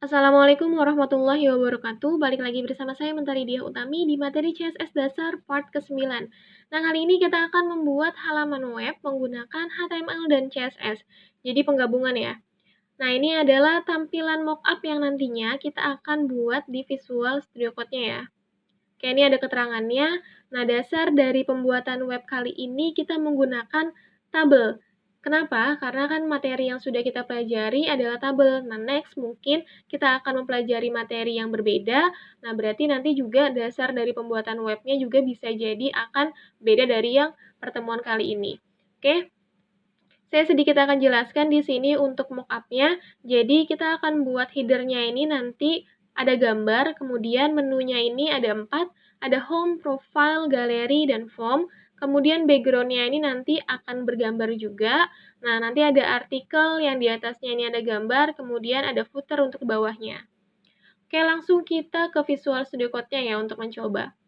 Assalamualaikum warahmatullahi wabarakatuh. Balik lagi bersama saya Mentari Diah Utami di materi CSS Dasar part ke-9. Nah, kali ini kita akan membuat halaman web menggunakan HTML dan CSS. Jadi penggabungan ya. Nah, ini adalah tampilan mockup yang nantinya kita akan buat di Visual Studio Code-nya ya. Oke, ini ada keterangannya. Nah, dasar dari pembuatan web kali ini kita menggunakan tabel. Kenapa? Karena kan materi yang sudah kita pelajari adalah tabel. Nah, next mungkin kita akan mempelajari materi yang berbeda. Nah, berarti nanti juga dasar dari pembuatan webnya juga bisa jadi akan beda dari yang pertemuan kali ini. Oke? Saya sedikit akan jelaskan di sini untuk mockup-nya. Jadi, kita akan buat header-nya ini nanti ada gambar, kemudian menunya ini ada 4, ada home, profile, galeri, dan form. Kemudian background-nya ini nanti akan bergambar juga. Nah, nanti ada artikel yang di atasnya ini ada gambar, kemudian ada footer untuk bawahnya. Oke, langsung kita ke Visual Studio Code-nya ya untuk mencoba.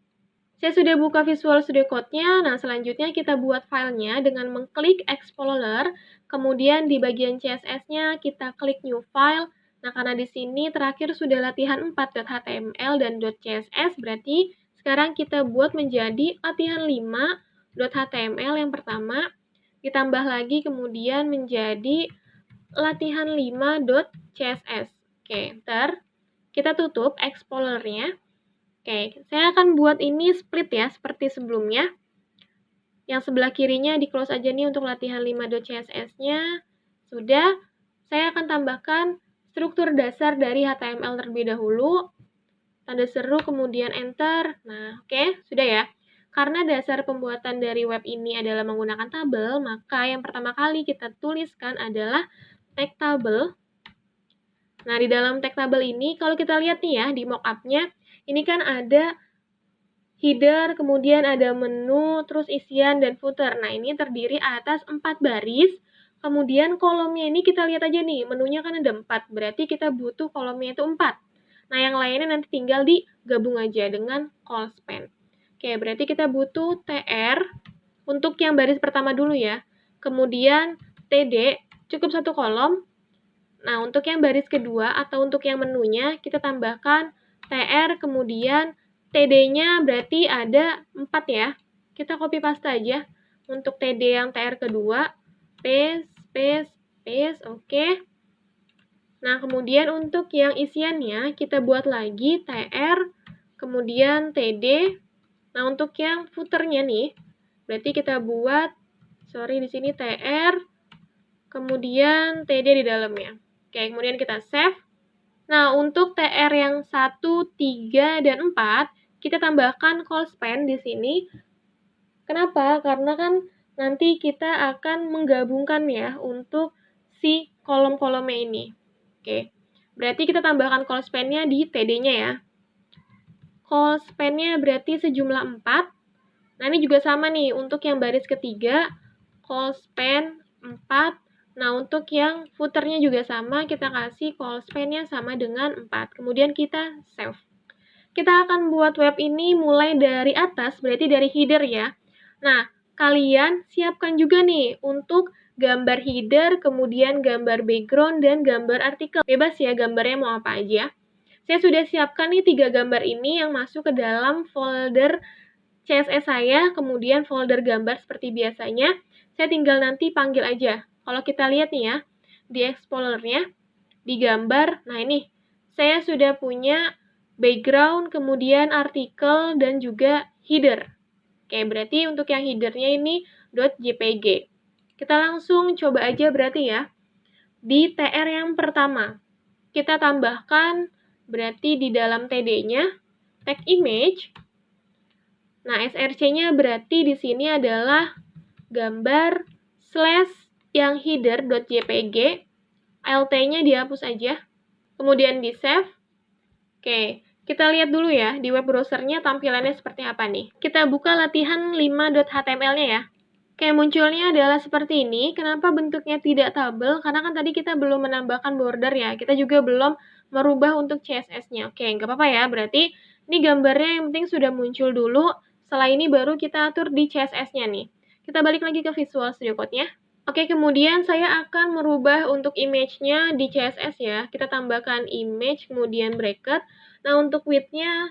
Saya sudah buka Visual Studio Code-nya. Nah, selanjutnya kita buat filenya dengan mengklik Explorer. Kemudian di bagian CSS-nya kita klik New File. Nah, karena di sini terakhir sudah latihan 4.html dan .css, berarti sekarang kita buat menjadi latihan 5.html yang pertama. Ditambah lagi kemudian menjadi latihan 5.css. Oke, ntar kita tutup Explorer-nya. Oke, saya akan buat ini split ya, seperti sebelumnya. Yang sebelah kirinya di close aja nih untuk latihan 5.css-nya. Sudah, saya akan tambahkan struktur dasar dari HTML terlebih dahulu. Tanda seru, kemudian enter. Nah, oke, sudah ya. Karena dasar pembuatan dari web ini adalah menggunakan tabel, maka yang pertama kali kita tuliskan adalah tag tabel. Nah, di dalam tag tabel ini, kalau kita lihat nih ya, di mockup-nya, ini kan ada header, kemudian ada menu, terus isian, dan footer. Nah, ini terdiri atas 4 baris. Kemudian kolomnya ini kita lihat aja nih, menunya kan ada 4. Berarti kita butuh kolomnya itu 4. Nah, yang lainnya nanti tinggal digabung aja dengan call span. Oke, berarti kita butuh TR untuk yang baris pertama dulu ya. Kemudian TD, cukup 1 kolom. Nah, untuk yang baris kedua atau untuk yang menunya, kita tambahkan TR, kemudian TD-nya berarti ada 4 ya. Kita copy paste aja. Untuk TD yang TR kedua, paste, paste, paste, oke. Nah, kemudian untuk yang isiannya, kita buat lagi TR, kemudian TD. Nah, untuk yang footer-nya nih, berarti kita buat, di sini TR, kemudian TD di dalamnya. Oke, kemudian kita save. Nah, untuk TR yang 1, 3, dan 4, kita tambahkan call span di sini. Kenapa? Karena kan nanti kita akan menggabungkan ya untuk si kolom-kolomnya ini. Oke, berarti kita tambahkan call span-nya di TD-nya ya. Call span-nya berarti sejumlah 4. Nah, ini juga sama nih, untuk yang baris ketiga, call span 4. Nah, untuk yang footer-nya juga sama, kita kasih call span-nya sama dengan 4. Kemudian kita save. Kita akan buat web ini mulai dari atas, berarti dari header ya. Nah, kalian siapkan juga nih untuk gambar header, kemudian gambar background, dan gambar artikel. Bebas ya gambarnya mau apa aja. Saya sudah siapkan nih 3 gambar ini yang masuk ke dalam folder CSS saya, kemudian folder gambar seperti biasanya. Saya tinggal nanti panggil aja. Kalau kita lihat nih ya, di Explorer-nya, di gambar, nah ini, saya sudah punya background, kemudian artikel, dan juga header. Oke, berarti untuk yang header-nya ini .jpg. Kita langsung coba aja berarti ya. Di TR yang pertama, kita tambahkan berarti di dalam TD-nya, tag image. Nah, src-nya berarti di sini adalah gambar slash yang header.jpg. alt-nya dihapus aja. Kemudian di save. Oke, kita lihat dulu ya di web browsernya tampilannya seperti apa nih. Kita buka latihan 5.html-nya ya. Oke, munculnya adalah seperti ini. Kenapa bentuknya tidak tabel? Karena kan tadi kita belum menambahkan border ya. Kita juga belum merubah untuk CSS-nya. Oke, nggak apa-apa ya. Berarti ini gambarnya yang penting sudah muncul dulu. Setelah ini baru kita atur di CSS-nya nih. Kita balik lagi ke Visual Studio Code-nya. Oke, kemudian saya akan merubah untuk image-nya di CSS ya. Kita tambahkan image, kemudian bracket. Nah, untuk width-nya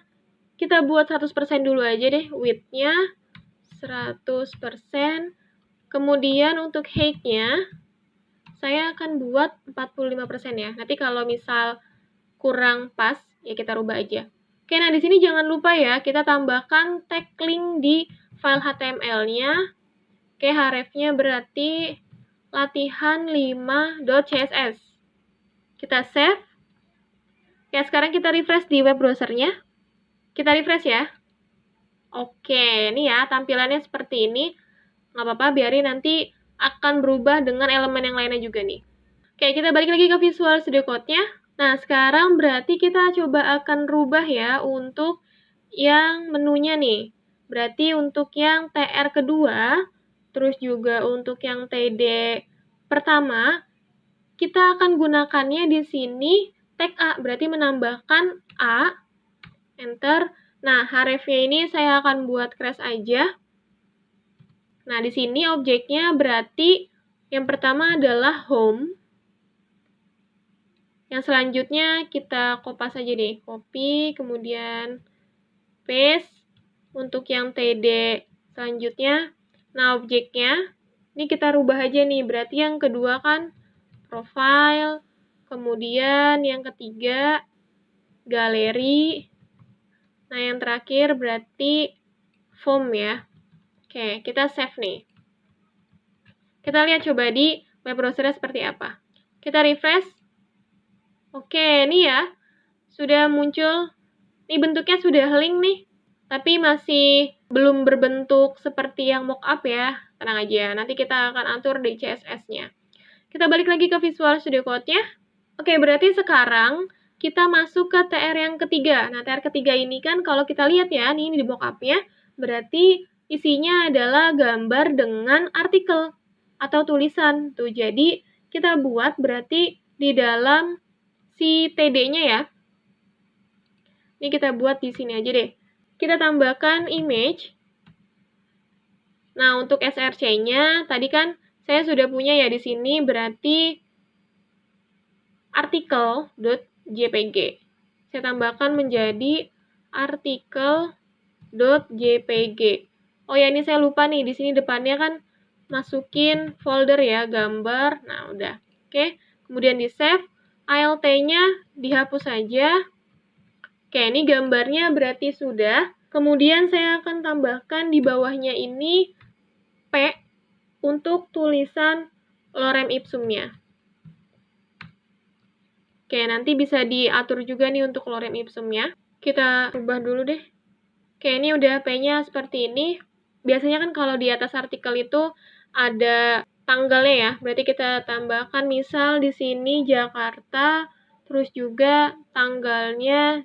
kita buat 100% dulu aja deh. Width-nya 100%. Kemudian untuk height-nya saya akan buat 45% ya. Nanti kalau misal kurang pas, ya kita rubah aja. Oke, nah di sini jangan lupa ya, kita tambahkan tag link di file HTML-nya. Oke, href-nya berarti latihan5.css. Kita save. Ya, sekarang kita refresh di web browser-nya. Kita refresh ya. Oke, ini ya tampilannya seperti ini. Nggak apa-apa, biarin nanti akan berubah dengan elemen yang lainnya juga nih. Oke, kita balik lagi ke Visual Studio Code-nya. Nah, sekarang berarti kita coba akan rubah ya untuk yang menunya nih. Berarti untuk yang TR kedua, terus juga untuk yang TD pertama, kita akan gunakannya di sini tag A, berarti menambahkan A, enter. Nah, href-nya ini saya akan buat crash aja. Nah, di sini objeknya berarti yang pertama adalah home. Yang selanjutnya kita kopas aja deh, copy, kemudian paste. Untuk yang TD selanjutnya, nah objeknya, ini kita rubah aja nih, berarti yang kedua kan profile, kemudian yang ketiga galeri, nah yang terakhir berarti form ya. Oke, kita save nih. Kita lihat coba di web browser seperti apa. Kita refresh. Oke, ini ya, sudah muncul. Ini bentuknya sudah link nih, tapi masih belum berbentuk seperti yang mockup ya. Tenang aja, nanti kita akan atur di CSS-nya. Kita balik lagi ke Visual Studio Code-nya. Oke, berarti sekarang kita masuk ke TR yang ketiga. Nah, TR ketiga ini kan kalau kita lihat ya, ini di mockup-nya, berarti isinya adalah gambar dengan artikel atau tulisan. Tuh, jadi kita buat berarti di dalam si TD-nya ya. Ini kita buat di sini aja deh. Kita tambahkan image. Nah, untuk src-nya tadi kan saya sudah punya ya di sini, berarti artikel.jpg. Saya tambahkan menjadi artikel.jpg. Oh ya, ini saya lupa nih, di sini depannya kan masukin folder ya, gambar. Nah, udah. Oke, kemudian di save. alt-nya dihapus saja. Oke, ini gambarnya berarti sudah. Kemudian saya akan tambahkan di bawahnya ini P untuk tulisan lorem ipsumnya. Oke, nanti bisa diatur juga nih untuk lorem ipsumnya. Kita ubah dulu deh. Oke, ini udah P-nya seperti ini. Biasanya kan kalau di atas artikel itu ada tanggalnya ya. Berarti kita tambahkan misal di sini Jakarta, terus juga tanggalnya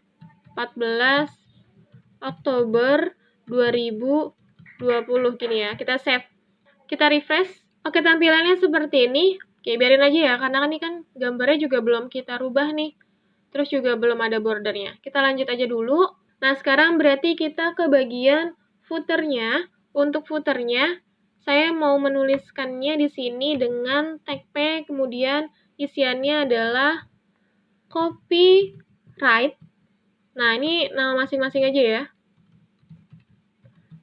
14 Oktober 2020 gini ya. Kita save. Kita refresh. Oke, tampilannya seperti ini. Oke, biarin aja ya, karena ini kan gambarnya juga belum kita rubah nih. Terus juga belum ada bordernya. Kita lanjut aja dulu. Nah, sekarang berarti kita ke bagian footernya. Untuk footernya, saya mau menuliskannya di sini dengan tag P, kemudian isiannya adalah copyright. Nah, ini nama masing-masing aja ya.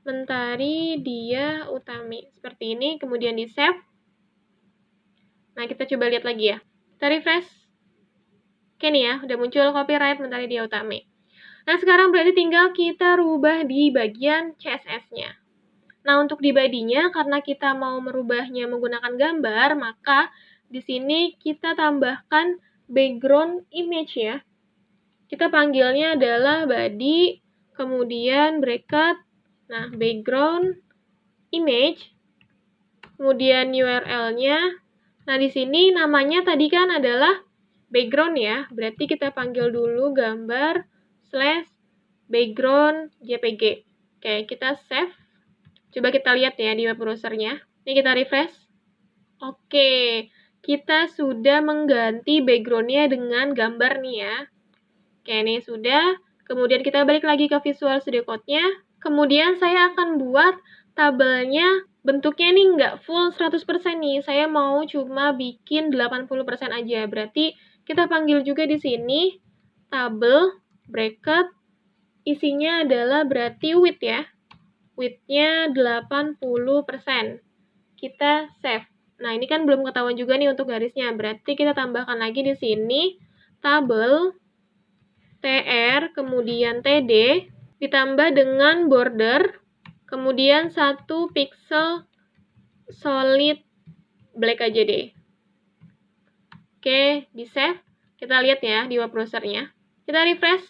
Mentari Dia Utami. Seperti ini, kemudian di save. Nah, kita coba lihat lagi ya. Kita refresh. Oke nih ya, udah muncul copyright Mentari Dia Utami. Nah, sekarang berarti tinggal kita rubah di bagian CSS-nya. Nah, untuk di body-nya, karena kita mau merubahnya menggunakan gambar, maka di sini kita tambahkan background image ya. Kita panggilnya adalah body, kemudian bracket, nah background image, kemudian URL-nya. Nah, di sini namanya tadi kan adalah background ya, berarti kita panggil dulu gambar / background JPG. Oke, kita save. Coba kita lihat ya di web browser-nya. Ini kita refresh. Oke, kita sudah mengganti background-nya dengan gambar nih ya. Oke, ini sudah. Kemudian kita balik lagi ke Visual Studio Code-nya. Kemudian saya akan buat tabelnya bentuknya nih nggak full 100% nih. Saya mau cuma bikin 80% aja. Berarti kita panggil juga di sini tabel bracket isinya adalah berarti width ya. Width-nya 80%. Kita save. Nah, ini kan belum ketahuan juga nih untuk garisnya. Berarti kita tambahkan lagi di sini tabel TR kemudian TD ditambah dengan border kemudian 1 pixel solid black aja deh. Oke, di save. Kita lihat ya di web browsernya. Kita refresh.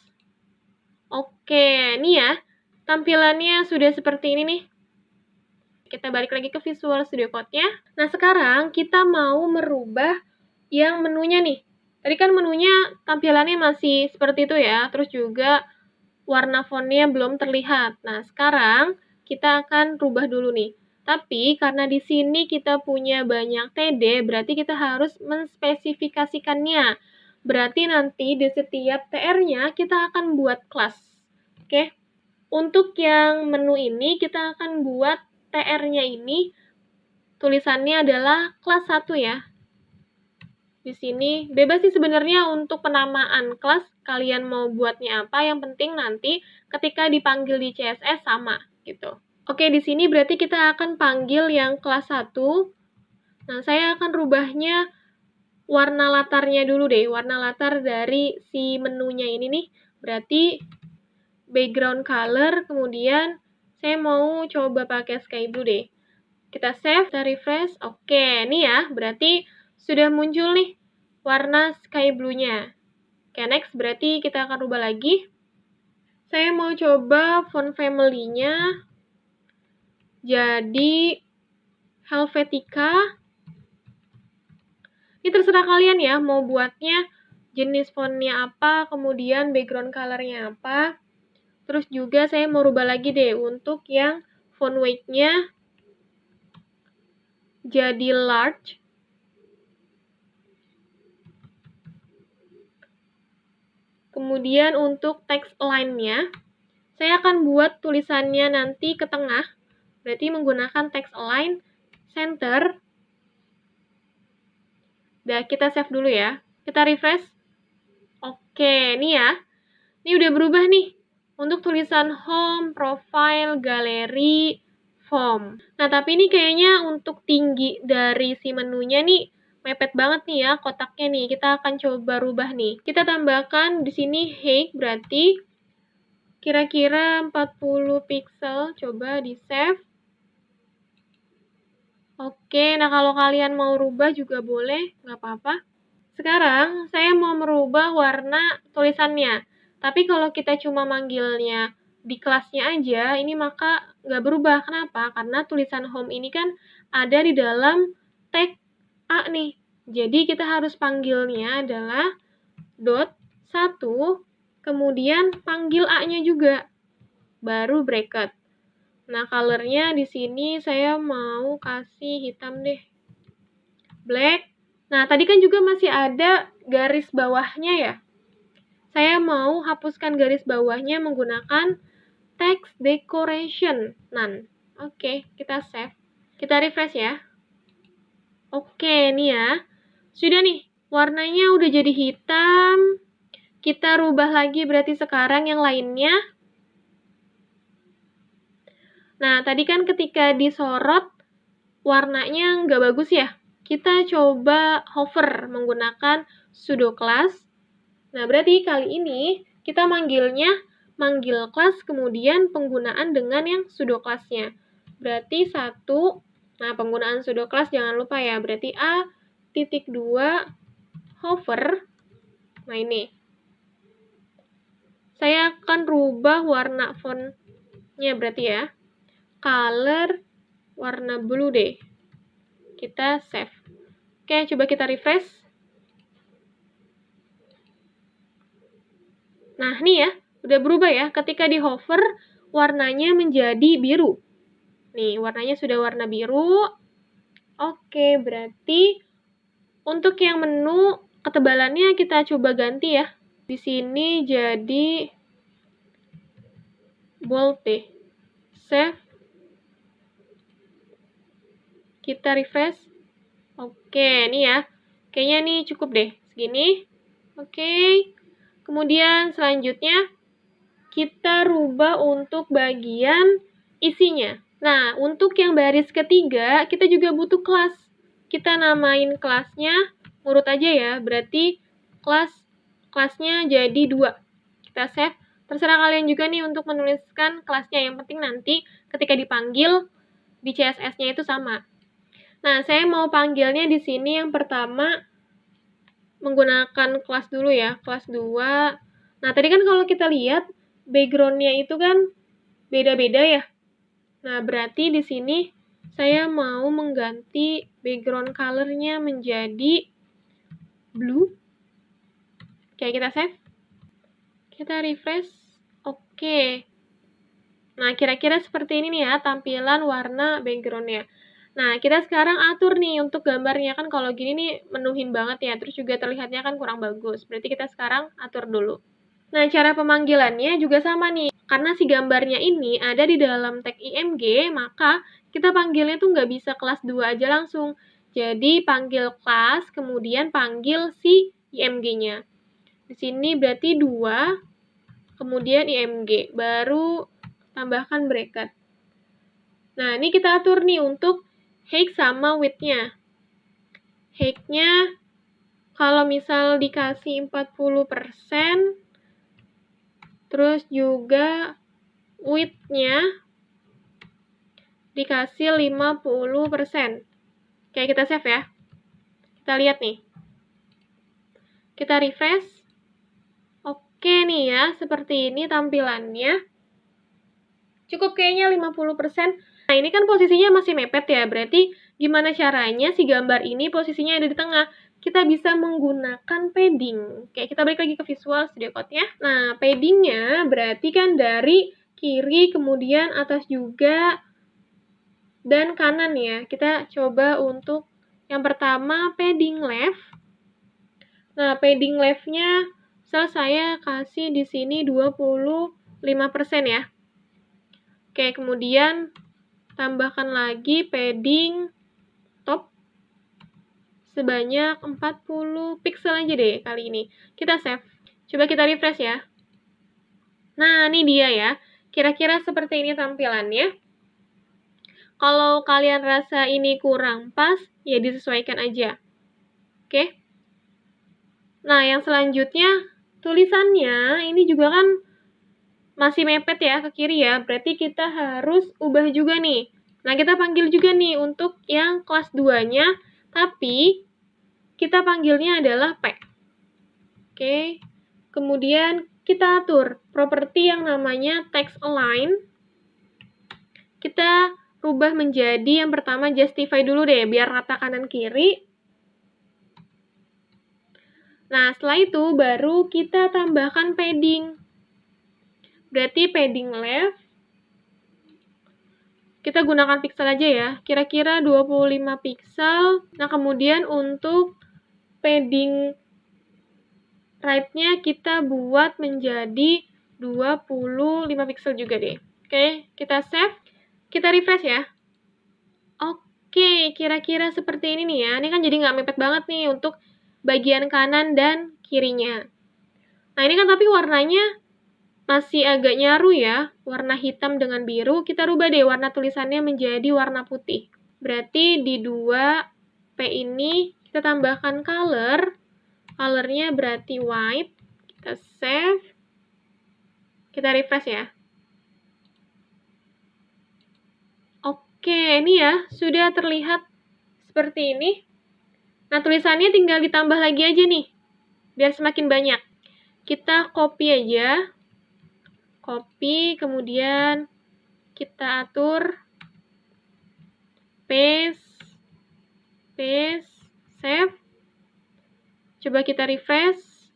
Oke, ini ya. Tampilannya sudah seperti ini nih. Kita balik lagi ke Visual Studio Code-nya. Nah, sekarang kita mau merubah yang menunya nih. Tadi kan menunya tampilannya masih seperti itu ya. Terus juga warna fontnya belum terlihat. Nah, sekarang kita akan rubah dulu nih. Tapi karena di sini kita punya banyak TD, berarti kita harus menspesifikasikannya. Berarti nanti di setiap TR-nya kita akan buat kelas. Oke. Untuk yang menu ini kita akan buat TR-nya ini tulisannya adalah kelas 1 ya. Di sini bebas sih sebenarnya untuk penamaan kelas, kalian mau buatnya apa, yang penting nanti ketika dipanggil di CSS sama gitu. Oke, di sini berarti kita akan panggil yang kelas 1. Nah, saya akan rubahnya warna latarnya dulu deh, warna latar dari si menunya ini nih. Berarti background color, kemudian saya mau coba pakai sky blue deh. Kita save, kita refresh. Oke, ini ya, berarti sudah muncul nih warna sky blue-nya. Oke, next berarti kita akan rubah lagi. Saya mau coba font family-nya jadi Helvetica. Ini terserah kalian ya, mau buatnya jenis fontnya apa, kemudian background color-nya apa. Terus juga saya mau rubah lagi deh untuk yang font weight-nya jadi large. Kemudian untuk text align-nya, saya akan buat tulisannya nanti ke tengah. Berarti menggunakan text align, center. Udah, kita save dulu ya. Kita refresh. Oke, ini ya. Ini udah berubah nih. Untuk tulisan home, profile, galeri, form. Nah, tapi ini kayaknya untuk tinggi dari si menunya nih mepet banget nih ya kotaknya nih. Kita akan coba rubah nih. Kita tambahkan di sini height berarti kira-kira 40 pixel. Coba di save. Oke, nah kalau kalian mau rubah juga boleh, nggak apa-apa. Sekarang saya mau merubah warna tulisannya. Tapi kalau kita cuma manggilnya di kelasnya aja, ini maka nggak berubah. Kenapa? Karena tulisan home ini kan ada di dalam tag A nih. Jadi kita harus panggilnya adalah dot 1, kemudian panggil A-nya juga. Baru bracket. Nah, color-nya di sini saya mau kasih hitam deh. Black. Nah, tadi kan juga masih ada garis bawahnya ya. Saya mau hapuskan garis bawahnya menggunakan text decoration none. Oke, kita save. Kita refresh ya. Oke, ini ya. Sudah nih, warnanya udah jadi hitam. Kita rubah lagi berarti sekarang yang lainnya. Nah, tadi kan ketika disorot, warnanya nggak bagus ya. Kita coba hover menggunakan sudo class. Nah, berarti kali ini kita manggil class kemudian penggunaan dengan yang sudo class-nya. Berarti 1, nah penggunaan sudo class jangan lupa ya. Berarti A.2 hover. Nah, ini. Saya akan rubah warna font-nya berarti ya. Color warna blue deh. Kita save. Oke, coba kita refresh. Nah, ini ya, udah berubah ya. Ketika di hover, warnanya menjadi biru. Nih, warnanya sudah warna biru. Oke, berarti untuk yang menu, ketebalannya kita coba ganti ya. Di sini jadi bold deh. Save. Kita refresh. Oke, ini ya. Kayaknya nih cukup deh, segini. Oke. Kemudian selanjutnya kita rubah untuk bagian isinya. Nah, untuk yang baris ketiga, kita juga butuh kelas. Kita namain kelasnya, urut aja ya, berarti kelasnya jadi 2. Kita save. Terserah kalian juga nih untuk menuliskan kelasnya. Yang penting nanti ketika dipanggil di CSS-nya itu sama. Nah, saya mau panggilnya di sini yang pertama menggunakan kelas dulu ya, kelas 2. Nah, tadi kan kalau kita lihat background-nya itu kan beda-beda ya. Nah, berarti di sini saya mau mengganti background color-nya menjadi blue. Oke, kita save. Kita refresh. Oke. Nah, kira-kira seperti ini nih ya tampilan warna background-nya. Nah, kita sekarang atur nih untuk gambarnya. Kan kalau gini nih menuhin banget ya, terus juga terlihatnya kan kurang bagus. Berarti kita sekarang atur dulu. Nah, cara pemanggilannya juga sama nih. Karena si gambarnya ini ada di dalam tag IMG, maka kita panggilnya tuh nggak bisa kelas 2 aja langsung. Jadi, panggil kelas, kemudian panggil si IMG-nya. Di sini berarti 2, kemudian IMG. Baru tambahkan bracket. Nah, ini kita atur nih untuk height sama width-nya. Height-nya kalau misal dikasih 40%, terus juga width-nya dikasih 50%. Oke, kita save ya. Kita lihat nih. Kita refresh. Oke nih ya, seperti ini tampilannya. Cukup kayaknya 50%. Nah, ini kan posisinya masih mepet ya, berarti gimana caranya si gambar ini posisinya ada di tengah? Kita bisa menggunakan padding. Kayak kita balik lagi ke Visual Studio Code-nya. Nah, paddingnya berarti kan dari kiri, kemudian atas juga, dan kanan ya. Kita coba untuk yang pertama padding left. Nah, padding left-nya misal saya kasih di sini 25% ya. Oke, kemudian tambahkan lagi padding top sebanyak 40 pixel aja deh kali ini. Kita save. Coba kita refresh ya. Nah, ini dia ya. Kira-kira seperti ini tampilannya. Kalau kalian rasa ini kurang pas, ya disesuaikan aja. Oke. Nah, yang selanjutnya, tulisannya ini juga kan masih mepet ya ke kiri ya, berarti kita harus ubah juga nih. Nah, kita panggil juga nih untuk yang kelas 2-nya, tapi kita panggilnya adalah P. Oke, kemudian kita atur properti yang namanya text align. Kita rubah menjadi yang pertama justify dulu deh, biar rata kanan kiri. Nah, setelah itu baru kita tambahkan padding. Berarti padding left, kita gunakan pixel aja ya, kira-kira 25 pixel. Nah, kemudian untuk padding right-nya kita buat menjadi 25 pixel juga deh. Oke, kita save, kita refresh ya. Oke, kira-kira seperti ini nih ya. Ini kan jadi nggak mepet banget nih untuk bagian kanan dan kirinya. Nah, ini kan tapi warnanya masih agak nyaru ya, warna hitam dengan biru. Kita rubah deh warna tulisannya menjadi warna putih. Berarti di 2P ini kita tambahkan color. Colornya berarti white. Kita save. Kita refresh ya. Oke, ini ya sudah terlihat seperti ini. Nah, tulisannya tinggal ditambah lagi aja nih, biar semakin banyak. Kita copy aja. Copy, kemudian kita atur paste, save. Coba kita refresh.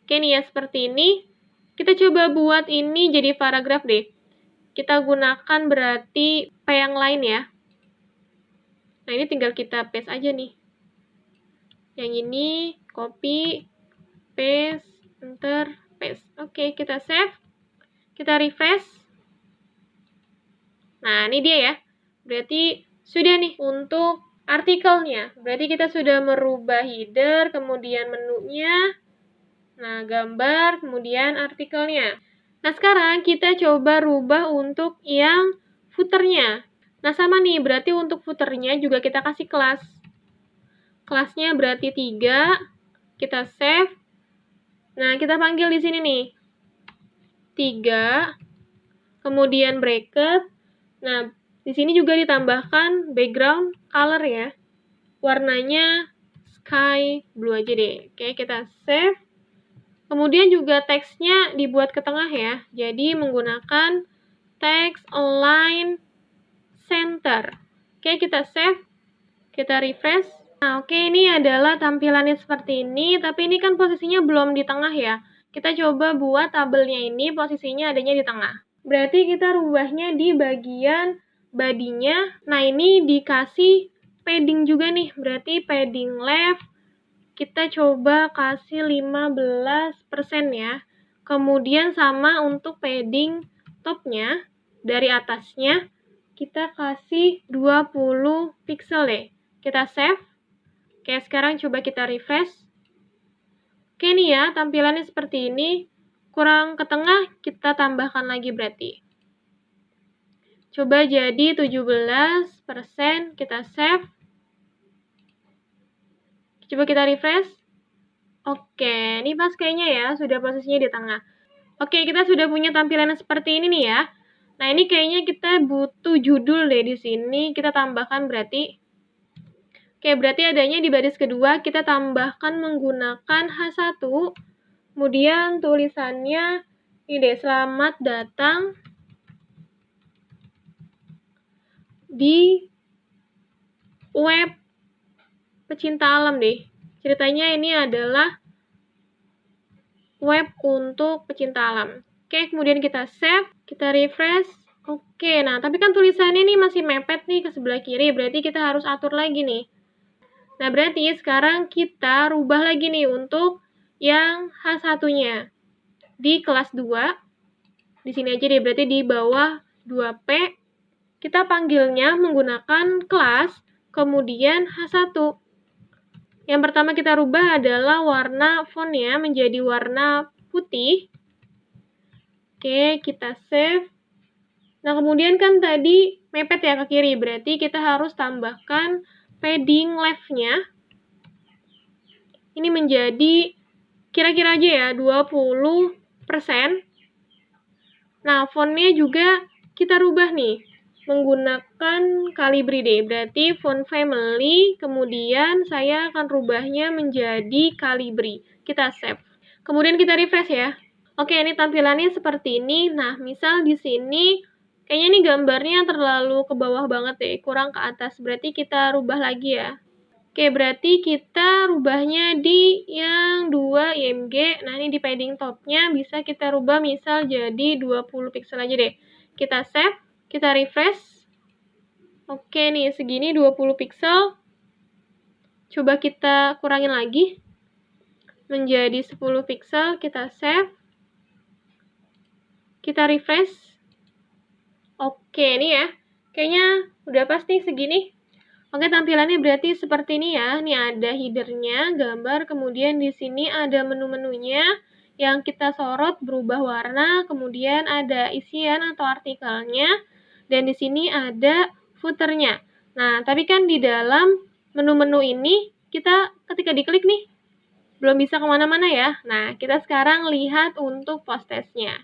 Oke nih ya, seperti ini. Kita coba buat ini jadi paragraf deh. Kita gunakan berarti P yang lain ya. Nah, ini tinggal kita paste aja nih. Yang ini copy, paste, enter, paste. Oke, kita save. Kita refresh. Nah, ini dia ya. Berarti sudah nih untuk artikelnya. Berarti kita sudah merubah header, kemudian menunya, nah gambar, kemudian artikelnya. Nah sekarang kita coba rubah untuk yang footernya. Nah sama nih, berarti untuk footernya juga kita kasih kelas. Kelasnya berarti 3, kita save. Nah kita panggil di sini nih, 3, kemudian bracket. Nah di sini juga ditambahkan background color ya. Warnanya sky blue aja deh. Oke, kita save. Kemudian juga teksnya dibuat ke tengah ya. Jadi menggunakan text align center. Oke, kita save. Kita refresh. Nah, oke, ini adalah tampilannya seperti ini, tapi ini kan posisinya belum di tengah ya. Kita coba buat tabelnya ini posisinya adanya di tengah. Berarti kita rubahnya di bagian bodinya. Nah, ini dikasih padding juga nih. Berarti padding left kita coba kasih 15% ya. Kemudian sama untuk padding topnya, dari atasnya, kita kasih 20 pixel deh. Kita save. Oke, sekarang coba kita refresh. Oke nih ya, tampilannya seperti ini. Kurang ke tengah, kita tambahkan lagi berarti. Coba jadi 17%, kita save. Coba kita refresh. Oke, ini pas kayaknya ya, sudah posisinya di tengah. Oke, kita sudah punya tampilannya seperti ini nih ya. Nah, ini kayaknya kita butuh judul deh di sini. Kita tambahkan berarti. Oke, berarti adanya di baris kedua, kita tambahkan menggunakan H1. Kemudian tulisannya, ini deh, selamat datang di web pecinta alam deh. Ceritanya ini adalah web untuk pecinta alam. Oke, kemudian kita save, kita refresh. Oke, nah tapi kan tulisannya ini masih mepet nih ke sebelah kiri, berarti kita harus atur lagi nih. Nah, berarti sekarang kita rubah lagi nih untuk yang H1-nya. Di kelas 2, di sini aja deh, berarti di bawah 2P, kita panggilnya menggunakan kelas, kemudian H1. Yang pertama kita rubah adalah warna fontnya menjadi warna putih. Oke, kita save. Nah, kemudian kan tadi mepet ya ke kiri, berarti kita harus tambahkan padding left-nya. Ini menjadi kira-kira aja ya, 20%. Nah, fontnya juga kita rubah nih, menggunakan Calibri deh, berarti font family, kemudian saya akan rubahnya menjadi Calibri. Kita save. Kemudian kita refresh ya. Oke, ini tampilannya seperti ini. Nah, misal di sini, kayaknya ini gambarnya terlalu ke bawah banget deh, kurang ke atas. Berarti kita rubah lagi ya. Oke, berarti kita rubahnya di yang 2 IMG. Nah, ini di padding topnya bisa kita rubah misal jadi 20 pixel aja deh. Kita save. Kita refresh. Oke nih, segini 20 pixel. Coba kita kurangin lagi. Menjadi 10 pixel, kita save. Kita refresh. Oke nih ya. Kayaknya udah pasti segini. Oke, tampilannya berarti seperti ini ya. Ini ada header-nya, gambar, kemudian di sini ada menu-menunya yang kita sorot berubah warna, kemudian ada isian atau artikelnya. Dan di sini ada footer-nya. Nah, tapi kan di dalam menu-menu ini, kita ketika diklik nih, belum bisa kemana-mana ya. Nah, kita sekarang lihat untuk post-test-nya.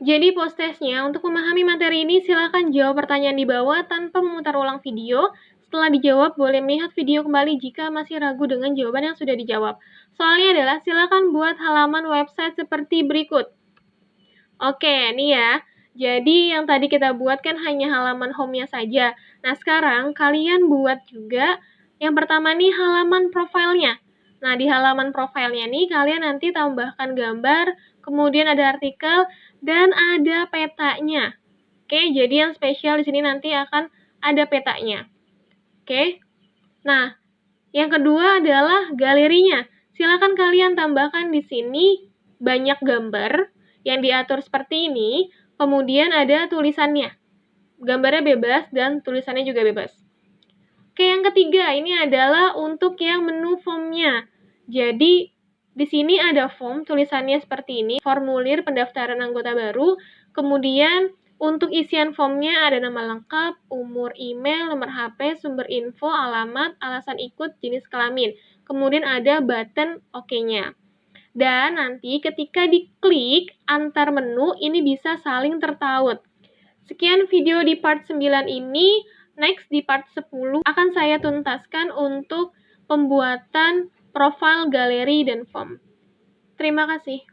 Jadi post-test-nya, untuk memahami materi ini, silakan jawab pertanyaan di bawah tanpa memutar ulang video. Setelah dijawab, boleh melihat video kembali jika masih ragu dengan jawaban yang sudah dijawab. Soalnya adalah, silakan buat halaman website seperti berikut. Oke, nih ya. Jadi yang tadi kita buat kan hanya halaman home-nya saja. Nah, sekarang kalian buat juga yang pertama nih halaman profilnya. Nah, di halaman profilnya nih kalian nanti tambahkan gambar, kemudian ada artikel, dan ada petanya. Oke, jadi yang spesial di sini nanti akan ada petanya. Oke. Nah, yang kedua adalah galerinya. Silakan kalian tambahkan di sini banyak gambar yang diatur seperti ini, kemudian ada tulisannya. gambarnya bebas dan tulisannya juga bebas. Oke, yang ketiga ini adalah untuk yang menu formnya. Jadi di sini ada form, tulisannya seperti ini, formulir pendaftaran anggota baru. Kemudian untuk isian formnya ada nama lengkap, umur, email, nomor HP, sumber info, alamat, alasan ikut, jenis kelamin. Kemudian ada button OK-nya. Dan nanti ketika diklik antar menu, ini bisa saling tertaut. Sekian video di part 9 ini. Next di part 10 akan saya tuntaskan untuk pembuatan profil, galeri, dan form. Terima kasih.